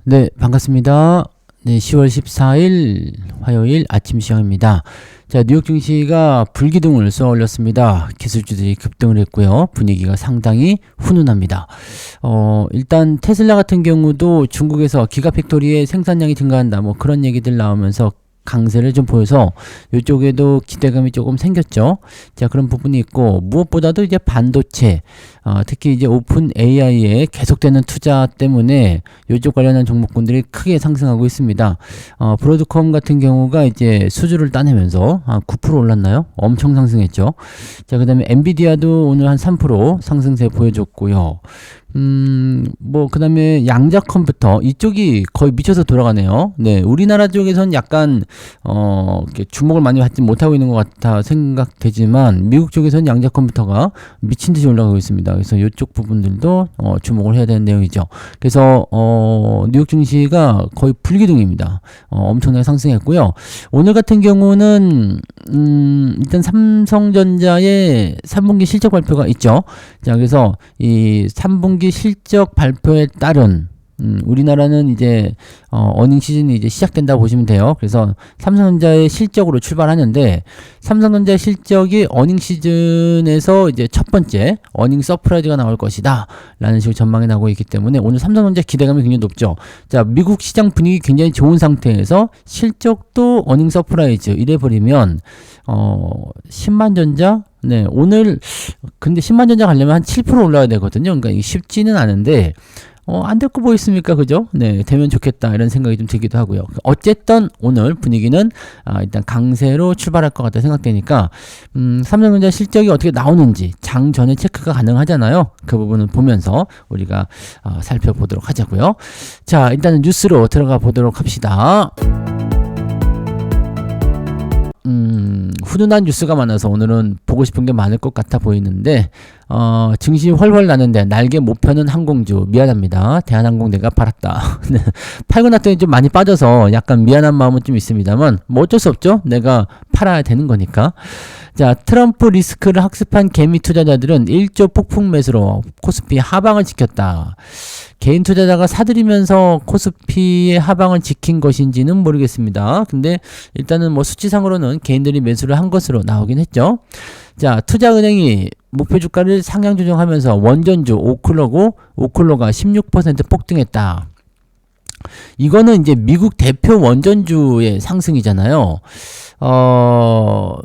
네, 반갑습니다. 네, 10월 14일 화요일 아침 시황입니다. 자, 뉴욕 증시가 불기둥을 쏘아 올렸습니다. 기술주들이 급등을 했고요. 분위기가 상당히 훈훈합니다. 일단 테슬라 같은 경우도 중국에서 기가팩토리의 생산량이 증가한다, 뭐 그런 얘기들 나오면서 강세를 좀 보여서 이쪽에도 기대감이 조금 생겼죠. 자, 그런 부분이 있고, 무엇보다도 이제 반도체, 특히 이제 오픈 AI에 계속되는 투자 때문에 이쪽 관련한 종목군들이 크게 상승하고 있습니다. 브로드컴 같은 경우가 이제 수주를 따내면서 9% 올랐나요? 엄청 상승했죠. 자, 그 다음에 엔비디아도 오늘 한 3% 상승세 보여줬고요. 그 다음에 양자 컴퓨터, 이쪽이 거의 미쳐서 돌아가네요. 네, 우리나라 쪽에선 약간, 이렇게 주목을 많이 받지 못하고 있는 것 같아 생각되지만, 미국 쪽에서는 양자 컴퓨터가 미친 듯이 올라가고 있습니다. 그래서 이쪽 부분들도, 주목을 해야 되는 내용이죠. 그래서, 뉴욕 증시가 거의 불기둥입니다. 엄청나게 상승했고요. 오늘 같은 경우는, 일단 삼성전자의 3분기 실적 발표가 있죠. 자, 그래서 이 3분기 실적 발표에 따른 우리나라는 이제 어닝 시즌이 이제 시작된다고 보시면 돼요. 그래서 삼성전자의 실적으로 출발하는데, 삼성전자의 실적이 어닝 시즌에서 이제 첫 번째 어닝 서프라이즈가 나올 것이다 라는 식으로 전망이 나오고 있기 때문에 오늘 삼성전자 기대감이 굉장히 높죠. 자, 미국 시장 분위기 굉장히 좋은 상태에서 실적도 어닝 서프라이즈 이래 버리면 신만전자, 네, 오늘 근데 신만전자 가려면 한 7% 올라야 되거든요. 그러니까 이게 쉽지는 않은데 안 될 거 뭐 있습니까? 그죠? 네, 되면 좋겠다 이런 생각이 좀 들기도 하고요. 어쨌든 오늘 분위기는 일단 강세로 출발할 것 같다 생각되니까 삼성전자 실적이 어떻게 나오는지 장 전에 체크가 가능하잖아요. 그 부분을 보면서 우리가 살펴보도록 하자고요. 자, 일단은 뉴스로 들어가 보도록 합시다. 훈훈한 뉴스가 많아서 오늘은 보고 싶은 게 많을 것 같아 보이는데, 증시 훨훨 나는데 날개 못 펴는 항공주 미안합니다. 대한항공 내가 팔았다. 팔고 났더니 좀 많이 빠져서 약간 미안한 마음은 좀 있습니다만 뭐 어쩔 수 없죠. 내가 팔아야 되는 거니까. 자, 트럼프 리스크를 학습한 개미 투자자들은 1조 폭풍 매수로 코스피 하방을 지켰다. 개인 투자자가 사들이면서 코스피의 하방을 지킨 것인지는 모르겠습니다. 근데 일단은 뭐 수치상으로는 개인들이 매수를 한 것으로 나오긴 했죠. 자, 투자은행이 목표 주가를 상향 조정하면서 원전주 오클로가 16% 폭등했다. 이거는 이제 미국 대표 원전주의 상승이잖아요.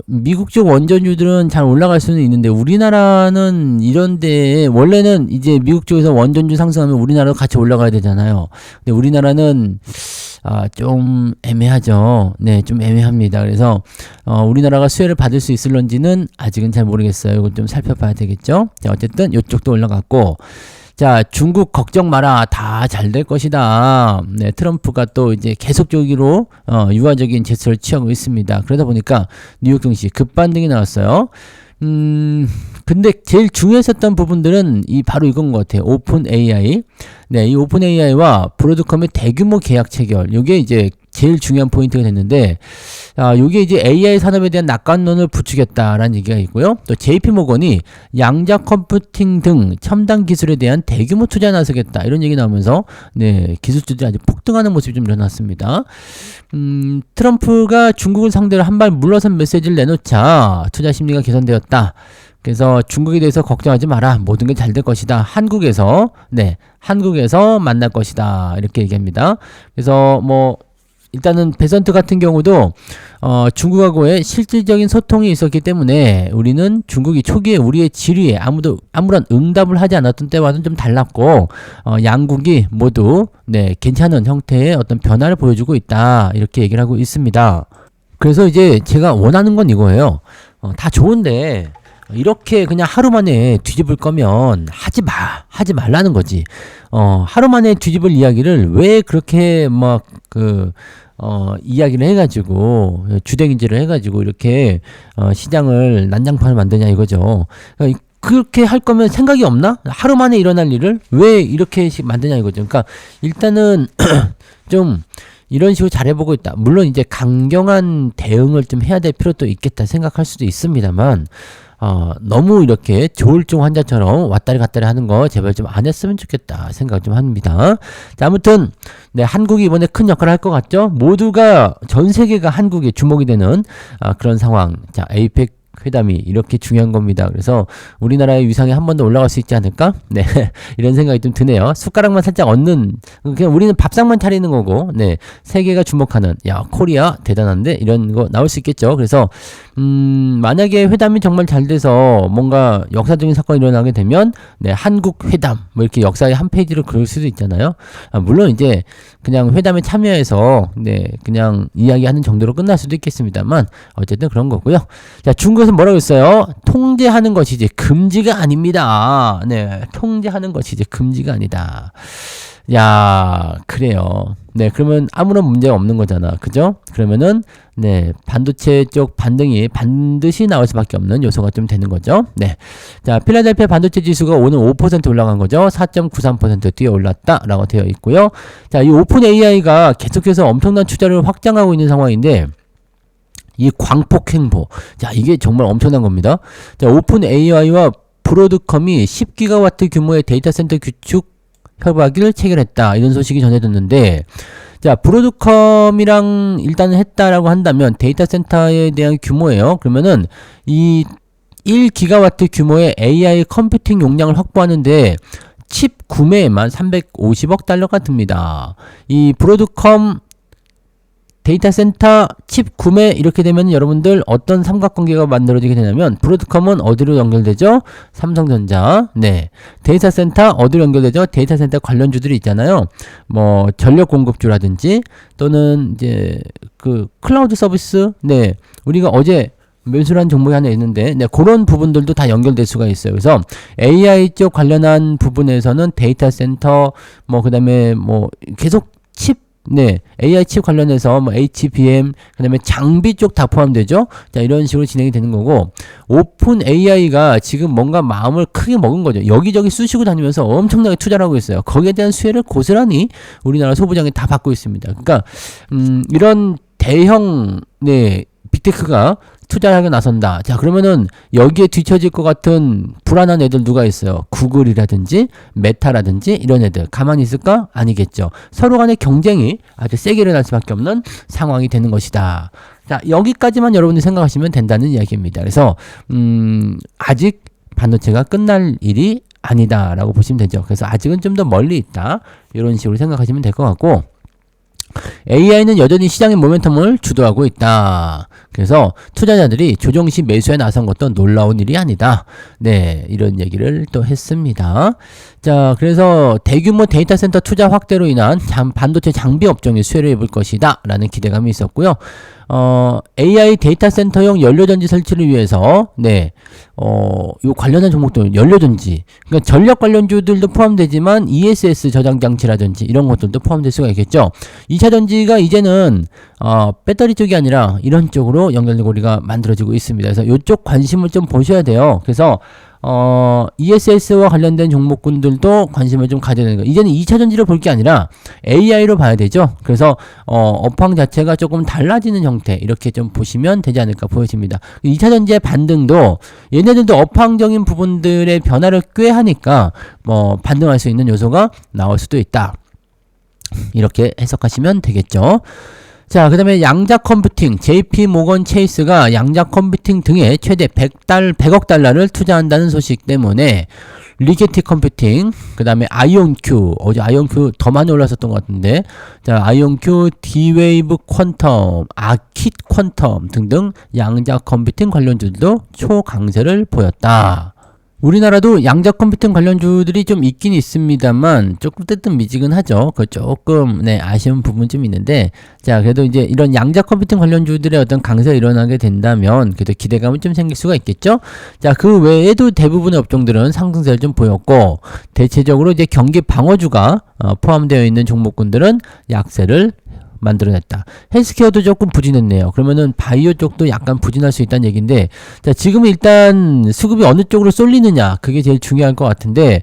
미국 쪽 원전주들은 잘 올라갈 수는 있는데 우리나라는 이런데 원래는 이제 미국 쪽에서 원전주 상승하면 우리나라도 같이 올라가야 되잖아요. 근데 우리나라는 좀 애매하죠. 네, 좀 애매합니다. 그래서 우리나라가 수혜를 받을 수 있을런지는 아직은 잘 모르겠어요. 이건 좀 살펴봐야 되겠죠. 자, 어쨌든 이쪽도 올라갔고, 자, 중국 걱정 마라. 다 잘 될 것이다. 네, 트럼프가 또 이제 계속적으로 유화적인 제스처를 취하고 있습니다. 그러다 보니까 뉴욕 증시 급반등이 나왔어요. 근데 제일 중요했었던 부분들은 바로 이건 것 같아요. 오픈 AI. 네, 이 오픈 AI와 브로드컴의 대규모 계약 체결. 요게 이제 제일 중요한 포인트가 됐는데, 요게 이제 AI 산업에 대한 낙관론을 부추겼다라는 얘기가 있고요. 또 JP모건이 양자 컴퓨팅 등 첨단 기술에 대한 대규모 투자에 나서겠다 이런 얘기 나오면서, 네, 기술주들이 아주 폭등하는 모습이 좀 일어났습니다. 트럼프가 중국을 상대로 한 발 물러선 메시지를 내놓자 투자 심리가 개선되었다. 그래서 중국에 대해서 걱정하지 마라. 모든 게 잘 될 것이다. 한국에서 만날 것이다. 이렇게 얘기합니다. 그래서 일단은 베선트 같은 경우도 중국하고의 실질적인 소통이 있었기 때문에 우리는 중국이 초기에 우리의 질의에 아무런 응답을 하지 않았던 때와는 좀 달랐고, 양국이 모두 괜찮은 형태의 어떤 변화를 보여주고 있다. 이렇게 얘기를 하고 있습니다. 그래서 이제 제가 원하는 건 이거예요. 다 좋은데 이렇게 그냥 하루 만에 뒤집을 거면 하지 말라는 거지. 하루 만에 뒤집을 이야기를 왜 그렇게 이야기를 해가지고, 주댕인질을 해가지고, 이렇게, 시장을 난장판을 만드냐 이거죠. 그렇게 할 거면 생각이 없나? 하루 만에 일어날 일을 왜 이렇게 만드냐 이거죠. 그러니까, 일단은, 좀, 이런 식으로 잘해보고 있다. 물론 이제 강경한 대응을 좀 해야 될 필요도 있겠다 생각할 수도 있습니다만, 너무 이렇게 조울증 환자처럼 왔다리 갔다리 하는 거 제발 좀 안 했으면 좋겠다 생각 좀 합니다. 자, 아무튼 네, 한국이 이번에 큰 역할을 할 것 같죠? 모두가 전 세계가 한국에 주목이 되는 그런 상황. 자, 에이펙 회담이 이렇게 중요한 겁니다. 그래서 우리나라의 위상이 한 번 더 올라갈 수 있지 않을까? 네, 이런 생각이 좀 드네요. 숟가락만 살짝 얹는, 그냥 우리는 밥상만 차리는 거고, 네, 세계가 주목하는, 야, 코리아 대단한데 이런 거 나올 수 있겠죠. 그래서 만약에 회담이 정말 잘 돼서 뭔가 역사적인 사건이 일어나게 되면, 네, 한국 회담 뭐 이렇게 역사의 한 페이지로 그럴 수도 있잖아요. 물론 이제 그냥 회담에 참여해서, 네, 그냥 이야기하는 정도로 끝날 수도 있겠습니다만, 어쨌든 그런 거고요. 자, 중국에서 뭐라고 했어요? 통제하는 것이지 금지가 아닙니다. 네, 통제하는 것이지 금지가 아니다. 야, 그래요. 네, 그러면 아무런 문제가 없는 거잖아. 그죠? 그러면은, 네, 반도체 쪽 반등이 반드시 나올 수밖에 없는 요소가 좀 되는 거죠. 네. 자, 필라델피아 반도체 지수가 오늘 5% 올라간 거죠. 4.93% 뛰어 올랐다라고 되어 있고요. 자, 이 오픈 AI가 계속해서 엄청난 투자를 확장하고 있는 상황인데, 이 광폭 행보. 자, 이게 정말 엄청난 겁니다. 자, 오픈 AI와 브로드컴이 10기가와트 규모의 데이터 센터 구축 협약을 체결했다. 이런 소식이 전해졌는데, 자, 브로드컴이랑 일단은 했다라고 한다면 데이터 센터에 대한 규모예요. 그러면은 이 1기가와트 규모의 AI 컴퓨팅 용량을 확보하는데 칩 구매에만 350억 달러가 듭니다. 이 브로드컴 데이터 센터 칩 구매 이렇게 되면 여러분들 어떤 삼각관계가 만들어지게 되냐면 브로드컴은 어디로 연결되죠? 삼성전자. 네. 데이터 센터 어디로 연결되죠? 데이터 센터 관련주들이 있잖아요. 뭐 전력 공급주라든지 또는 이제 그 클라우드 서비스. 네. 우리가 어제 매수한 종목이 하나 있는데 네, 그런 부분들도 다 연결될 수가 있어요. 그래서 AI 쪽 관련한 부분에서는 데이터 센터 뭐 그다음에 뭐 계속 칩 네, AI 칩 관련해서 뭐 HBM 그다음에 장비 쪽 다 포함되죠. 자, 이런 식으로 진행이 되는 거고 오픈 AI가 지금 뭔가 마음을 크게 먹은 거죠. 여기저기 쑤시고 다니면서 엄청나게 투자를 하고 있어요. 거기에 대한 수혜를 고스란히 우리나라 소부장이 다 받고 있습니다. 그러니까 이런 대형 네, 빅테크가 투자를 하게 나선다. 자, 그러면은 여기에 뒤처질 것 같은 불안한 애들 누가 있어요? 구글이라든지 메타라든지 이런 애들 가만히 있을까? 아니겠죠. 서로 간의 경쟁이 아주 세게 일어날 수밖에 없는 상황이 되는 것이다. 자, 여기까지만 여러분들이 생각하시면 된다는 이야기입니다. 그래서 아직 반도체가 끝날 일이 아니다라고 보시면 되죠. 그래서 아직은 좀 더 멀리 있다. 이런 식으로 생각하시면 될 것 같고 AI는 여전히 시장의 모멘텀을 주도하고 있다. 그래서 투자자들이 조정 시 매수에 나선 것도 놀라운 일이 아니다. 네, 이런 얘기를 또 했습니다. 자, 그래서 대규모 데이터 센터 투자 확대로 인한 반도체 장비 업종이 수혜를 입을 것이다. 라는 기대감이 있었고요. AI 데이터 센터용 연료전지 설치를 위해서, 네, 요 관련한 종목도 연료전지, 그러니까 전력 관련주들도 포함되지만 ESS 저장 장치라든지 이런 것들도 포함될 수가 있겠죠. 2차 전지가 이제는, 배터리 쪽이 아니라 이런 쪽으로 연결되고 우리가 만들어지고 있습니다. 그래서 이쪽 관심을 좀 보셔야 돼요. 그래서, ESS와 관련된 종목군들도 관심을 좀 가져야 되는 거예요. 이제는 2차 전지를 볼 게 아니라 AI로 봐야 되죠. 그래서 업황 자체가 조금 달라지는 형태 이렇게 좀 보시면 되지 않을까 보여집니다. 2차 전지의 반등도 얘네들도 업황적인 부분들의 변화를 꾀하니까 뭐 반등할 수 있는 요소가 나올 수도 있다. 이렇게 해석하시면 되겠죠. 자, 그 다음에 양자 컴퓨팅, JP 모건 체이스가 양자 컴퓨팅 등에 최대 100억 달러를 투자한다는 소식 때문에 리게티 컴퓨팅, 그 다음에 아이온큐, 어제 아이온큐 더 많이 올랐었던 것 같은데, 자, 아이온큐, D-Wave 퀀텀, 아킷 퀀텀 등등 양자 컴퓨팅 관련주들도 초강세를 보였다. 우리나라도 양자 컴퓨팅 관련주들이 좀 있긴 있습니다만 조금 뜨뜻미지근하죠. 그 조금 네, 아쉬운 부분 좀 있는데 자, 그래도 이제 이런 양자 컴퓨팅 관련주들의 어떤 강세가 일어나게 된다면 그래도 기대감은 좀 생길 수가 있겠죠. 자, 그 외에도 대부분의 업종들은 상승세를 좀 보였고 대체적으로 이제 경기 방어주가 포함되어 있는 종목군들은 약세를 만들어냈다. 헬스케어도 조금 부진했네요. 그러면은 바이오 쪽도 약간 부진할 수 있다는 얘기인데, 자, 지금은 일단 수급이 어느 쪽으로 쏠리느냐, 그게 제일 중요한 것 같은데,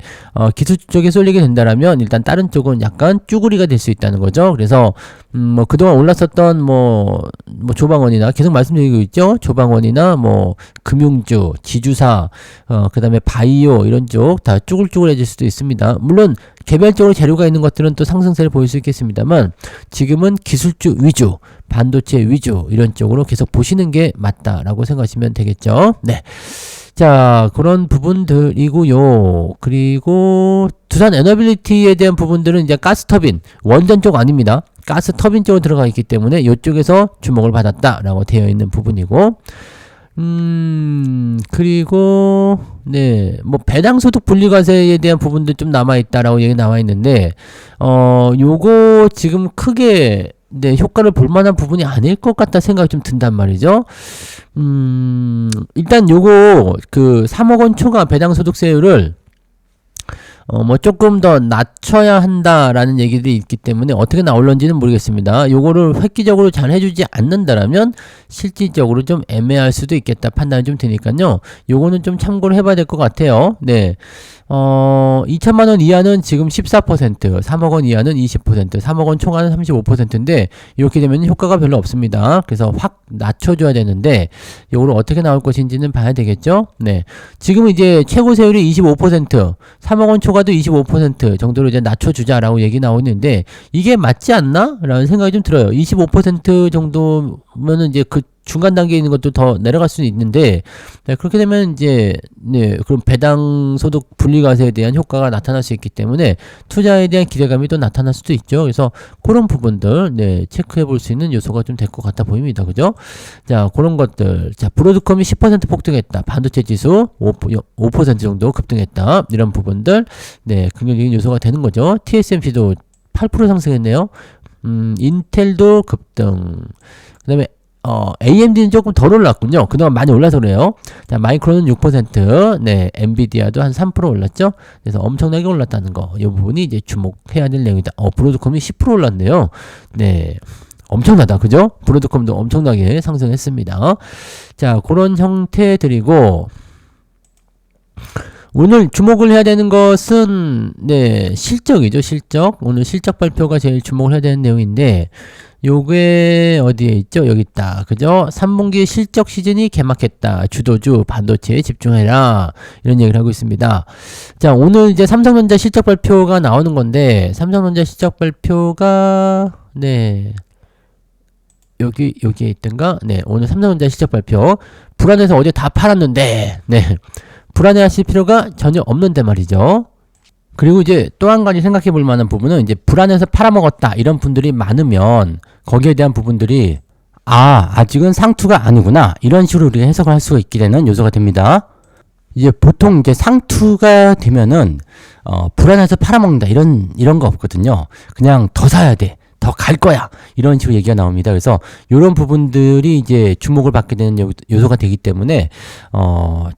기술 쪽에 쏠리게 된다라면 일단 다른 쪽은 약간 쭈구리가 될 수 있다는 거죠. 그래서 뭐 그동안 올랐었던 뭐 조방원이나 계속 말씀드리고 있죠. 조방원이나 뭐 금융주, 지주사, 그다음에 바이오 이런 쪽 다 쭈글쭈글해질 수도 있습니다. 물론 개별적으로 재료가 있는 것들은 또 상승세를 보일 수 있겠습니다만 지금은 기술주 위주, 반도체 위주 이런 쪽으로 계속 보시는 게 맞다라고 생각하시면 되겠죠. 네. 자, 그런 부분들이고요. 그리고 두산 에너빌리티에 대한 부분들은 이제 가스터빈, 원전 쪽 아닙니다. 가스터빈 쪽으로 들어가 있기 때문에 이쪽에서 주목을 받았다라고 되어 있는 부분이고, 그리고 네, 뭐 배당소득 분리과세에 대한 부분도 좀 남아있다라고 얘기 나와 있는데, 요거 지금 크게 네, 효과를 볼 만한 부분이 아닐 것 같다 생각이 좀 든단 말이죠. 일단 요거 그 3억 원 초과 배당소득세율을 뭐 조금 더 낮춰야 한다라는 얘기들이 있기 때문에 어떻게 나올런지는 모르겠습니다. 요거를 획기적으로 잘 해주지 않는다라면 실질적으로 좀 애매할 수도 있겠다 판단이 좀 드니까요. 요거는 좀 참고를 해봐야 될 것 같아요. 네. 2천만 원 이하는 지금 14%, 3억 원 이하는 20%, 3억 원 초과는 35%인데 이렇게 되면 효과가 별로 없습니다. 그래서 확 낮춰줘야 되는데 이거를 어떻게 나올 것인지는 봐야 되겠죠. 네, 지금 이제 최고 세율이 25%, 3억 원 초과도 25% 정도로 이제 낮춰주자라고 얘기 나오는데 이게 맞지 않나? 라는 생각이 좀 들어요. 25% 정도면은 이제 그 중간 단계에 있는 것도 더 내려갈 수는 있는데, 네, 그렇게 되면 이제 네, 그럼 배당 소득 분리과세에 대한 효과가 나타날 수 있기 때문에 투자에 대한 기대감이 또 나타날 수도 있죠. 그래서 그런 부분들 네, 체크해 볼 수 있는 요소가 좀 될 것 같아 보입니다. 그죠? 자, 그런 것들. 자, 브로드컴이 10% 폭등했다. 반도체 지수 5% 정도 급등했다. 이런 부분들 네, 긍정적인 요소가 되는 거죠. TSMC도 8% 상승했네요. 인텔도 급등. 그다음에 AMD는 조금 덜 올랐군요. 그동안 많이 올라서 그래요. 자, 마이크론은 6%, 네, 엔비디아도 한 3% 올랐죠. 그래서 엄청나게 올랐다는 거. 이 부분이 이제 주목해야 될 내용이다. 브로드컴이 10% 올랐네요. 네. 엄청나다. 그죠? 브로드컴도 엄청나게 상승했습니다. 자, 그런 형태들이고, 오늘 주목을 해야 되는 것은, 네, 실적이죠, 실적. 오늘 실적 발표가 제일 주목을 해야 되는 내용인데, 요게 어디에 있죠? 여기 있다. 그죠? 3분기 실적 시즌이 개막했다. 주도주 반도체에 집중해라. 이런 얘기를 하고 있습니다. 자, 오늘 이제 삼성전자 실적 발표가 나오는 건데, 삼성전자 실적 발표가, 네. 여기에 있던가? 네. 오늘 삼성전자 실적 발표. 불안해서 어제 다 팔았는데, 네. 불안해하실 필요가 전혀 없는데 말이죠. 그리고 이제 또 한 가지 생각해 볼 만한 부분은 이제 불안해서 팔아먹었다 이런 분들이 많으면 거기에 대한 부분들이 아직은 상투가 아니구나 이런 식으로 우리가 해석을 할 수가 있게 되는 요소가 됩니다. 이제 보통 이제 상투가 되면은 불안해서 팔아먹는다 이런 거 없거든요. 그냥 더 사야 돼. 더 갈 거야. 이런 식으로 얘기가 나옵니다. 그래서 이런 부분들이 이제 주목을 받게 되는 요소가 되기 때문에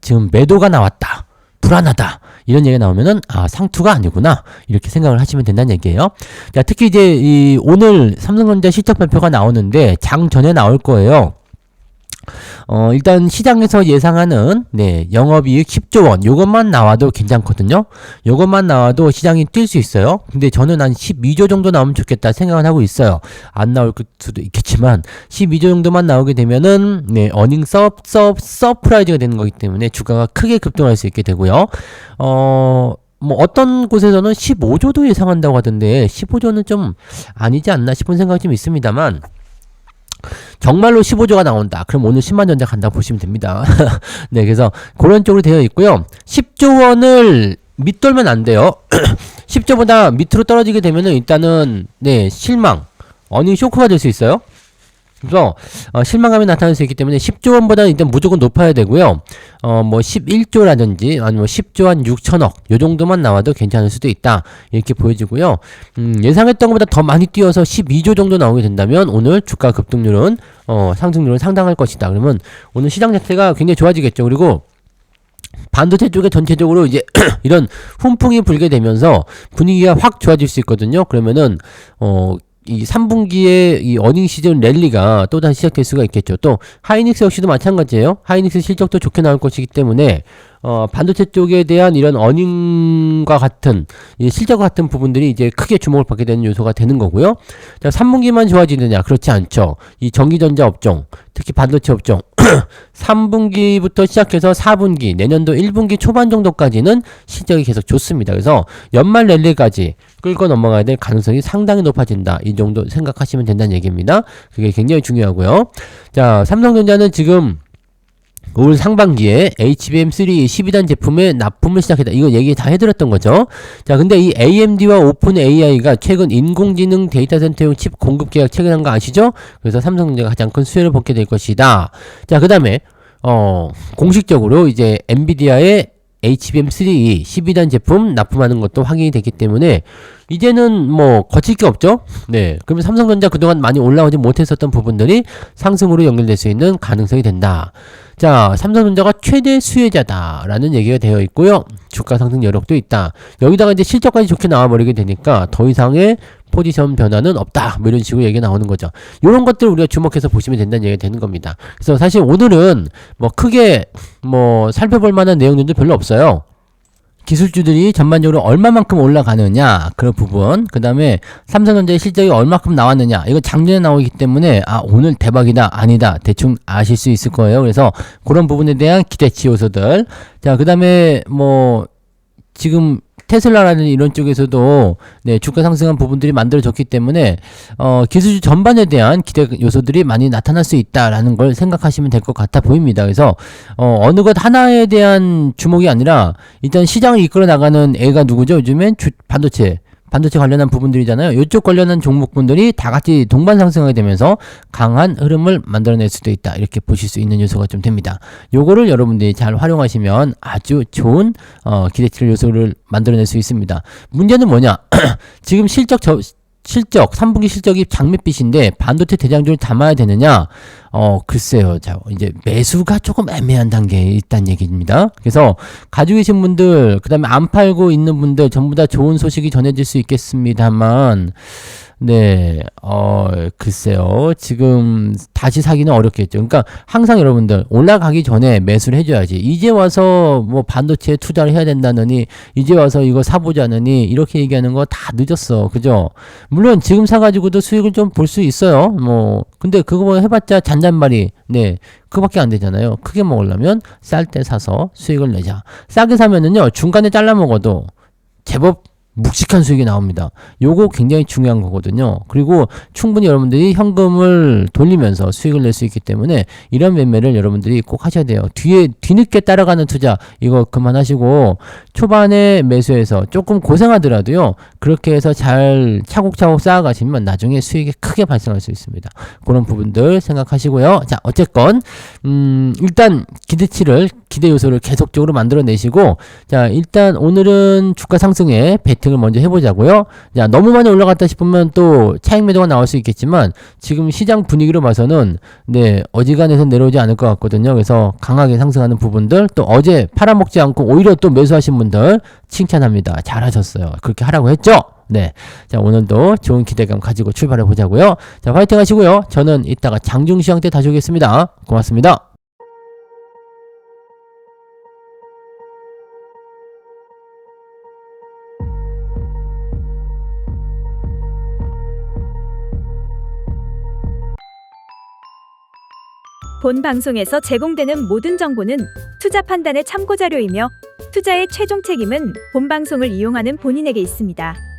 지금 매도가 나왔다. 불안하다. 이런 얘기가 나오면은 상투가 아니구나. 이렇게 생각을 하시면 된다는 얘기예요. 자, 특히 이제 오늘 삼성전자 실적 발표가 나오는데 장 전에 나올 거예요. 일단 시장에서 예상하는 네, 영업이익 10조 원 요것만 나와도 괜찮거든요. 요것만 나와도 시장이 뛸 수 있어요. 근데 저는 한 12조 정도 나오면 좋겠다 생각을 하고 있어요. 안 나올 수도 있겠지만 12조 정도만 나오게 되면은 네, 어닝 서프라이즈가 되는 거기 때문에 주가가 크게 급등할 수 있게 되고요. 뭐 어떤 곳에서는 15조도 예상한다고 하던데 15조는 좀 아니지 않나 싶은 생각이 좀 있습니다만 정말로 15조가 나온다. 그럼 오늘 10만전자 간다고 보시면 됩니다. 네, 그래서 그런 쪽으로 되어 있고요. 10조 원을 밑돌면 안 돼요. 10조보다 밑으로 떨어지게 되면은 일단은 네, 실망, 어닝 쇼크가 될 수 있어요. 그래서 실망감이 나타날 수 있기 때문에 10조 원보다는 일단 무조건 높아야 되고요. 뭐 11조라든지 아니면 10조 한 6천억 요 정도만 나와도 괜찮을 수도 있다. 이렇게 보여지고요. 예상했던 것보다 더 많이 뛰어서 12조 정도 나오게 된다면 오늘 주가 급등률은 상승률은 상당할 것이다. 그러면 오늘 시장 자체가 굉장히 좋아지겠죠. 그리고 반도체 쪽에 전체적으로 이제 이런 훈풍이 불게 되면서 분위기가 확 좋아질 수 있거든요. 그러면은 이 3분기에 이 어닝 시즌 랠리가 또다시 시작될 수가 있겠죠. 또 하이닉스 역시도 마찬가지예요. 하이닉스 실적도 좋게 나올 것이기 때문에 반도체 쪽에 대한 이런 어닝과 같은 실적과 같은 부분들이 이제 크게 주목을 받게 되는 요소가 되는 거고요. 자, 3분기만 좋아지느냐? 그렇지 않죠. 이 전기전자 업종, 특히 반도체 업종 3분기부터 시작해서 4분기, 내년도 1분기 초반 정도까지는 실적이 계속 좋습니다. 그래서 연말 랠리까지 끌고 넘어가야 될 가능성이 상당히 높아진다. 이 정도 생각하시면 된다는 얘기입니다. 그게 굉장히 중요하고요. 자, 삼성전자는 지금 올 상반기에 HBM3 12단 제품의 납품을 시작했다. 이거 얘기 다 해드렸던 거죠. 자, 근데 이 AMD와 오픈 AI가 최근 인공지능 데이터 센터용 칩 공급 계약 체결한 거 아시죠? 그래서 삼성전자가 가장 큰 수혜를 받게 될 것이다. 자, 그 다음에 공식적으로 이제 엔비디아의 HBM3 12단 제품 납품하는 것도 확인이 됐기 때문에 이제는 뭐 거칠 게 없죠. 네, 그러면 삼성전자 그동안 많이 올라오지 못했었던 부분들이 상승으로 연결될 수 있는 가능성이 된다. 자, 삼성전자가 최대 수혜자다라는 얘기가 되어 있고요. 주가 상승 여력도 있다. 여기다가 이제 실적까지 좋게 나와버리게 되니까 더 이상의 포지션 변화는 없다. 뭐 이런 식으로 얘기가 나오는 거죠. 이런 것들을 우리가 주목해서 보시면 된다는 얘기가 되는 겁니다. 그래서 사실 오늘은 뭐 크게 뭐 살펴볼 만한 내용들도 별로 없어요. 기술주들이 전반적으로 얼마만큼 올라가느냐 그런 부분, 그 다음에 삼성전자의 실적이 얼마큼 나왔느냐, 이거 작년에 나오기 때문에 오늘 대박이다 아니다 대충 아실 수 있을 거예요. 그래서 그런 부분에 대한 기대치 요소들. 자, 그 다음에 뭐 지금 테슬라라는 이런 쪽에서도 네, 주가 상승한 부분들이 만들어졌기 때문에 기술주 전반에 대한 기대 요소들이 많이 나타날 수 있다라는 걸 생각하시면 될 것 같아 보입니다. 그래서 어느 것 하나에 대한 주목이 아니라 일단 시장을 이끌어 나가는 애가 누구죠? 요즘엔 반도체 관련한 부분들이잖아요. 이쪽 관련한 종목분들이 다 같이 동반 상승하게 되면서 강한 흐름을 만들어낼 수도 있다. 이렇게 보실 수 있는 요소가 좀 됩니다. 요거를 여러분들이 잘 활용하시면 아주 좋은 기대치 요소를 만들어낼 수 있습니다. 문제는 뭐냐? 지금 실적 3분기 실적이 장밋빛인데 반도체 대장주를 담아야 되느냐? 글쎄요. 자, 이제 매수가 조금 애매한 단계에 있다는 얘기입니다. 그래서 가지고 계신 분들, 그 다음에 안 팔고 있는 분들 전부 다 좋은 소식이 전해질 수 있겠습니다만, 네, 글쎄요. 지금 다시 사기는 어렵겠죠. 그러니까 항상 여러분들 올라가기 전에 매수를 해줘야지. 이제 와서 뭐 반도체에 투자를 해야 된다느니, 이제 와서 이거 사보자느니, 이렇게 얘기하는 거 다 늦었어. 그죠? 물론 지금 사가지고도 수익을 좀 볼 수 있어요. 뭐, 근데 그거 해봤자 잔잔바리. 네. 그거밖에 안 되잖아요. 크게 먹으려면 쌀 때 사서 수익을 내자. 싸게 사면은요, 중간에 잘라 먹어도 제법 묵직한 수익이 나옵니다. 요거 굉장히 중요한 거거든요. 그리고 충분히 여러분들이 현금을 돌리면서 수익을 낼 수 있기 때문에 이런 매매를 여러분들이 꼭 하셔야 돼요. 뒤늦게 따라가는 투자 이거 그만하시고 초반에 매수해서 조금 고생하더라도요. 그렇게 해서 잘 차곡차곡 쌓아가시면 나중에 수익이 크게 발생할 수 있습니다. 그런 부분들 생각하시고요. 자, 어쨌건 일단 기대 요소를 계속적으로 만들어내시고, 자, 일단 오늘은 주가 상승에 베팅을 먼저 해보자고요. 자, 너무 많이 올라갔다 싶으면 또 차익 매도가 나올 수 있겠지만 지금 시장 분위기로 봐서는 네, 어지간해서 내려오지 않을 것 같거든요. 그래서 강하게 상승하는 부분들, 또 어제 팔아먹지 않고 오히려 또 매수하신 분들 칭찬합니다. 잘하셨어요. 그렇게 하라고 했죠? 네. 자, 오늘도 좋은 기대감 가지고 출발해 보자고요. 자, 화이팅 하시고요. 저는 이따가 장중시황 때 다시 오겠습니다. 고맙습니다. 본 방송에서 제공되는 모든 정보는 투자 판단의 참고 자료이며 투자의 최종 책임은 본 방송을 이용하는 본인에게 있습니다.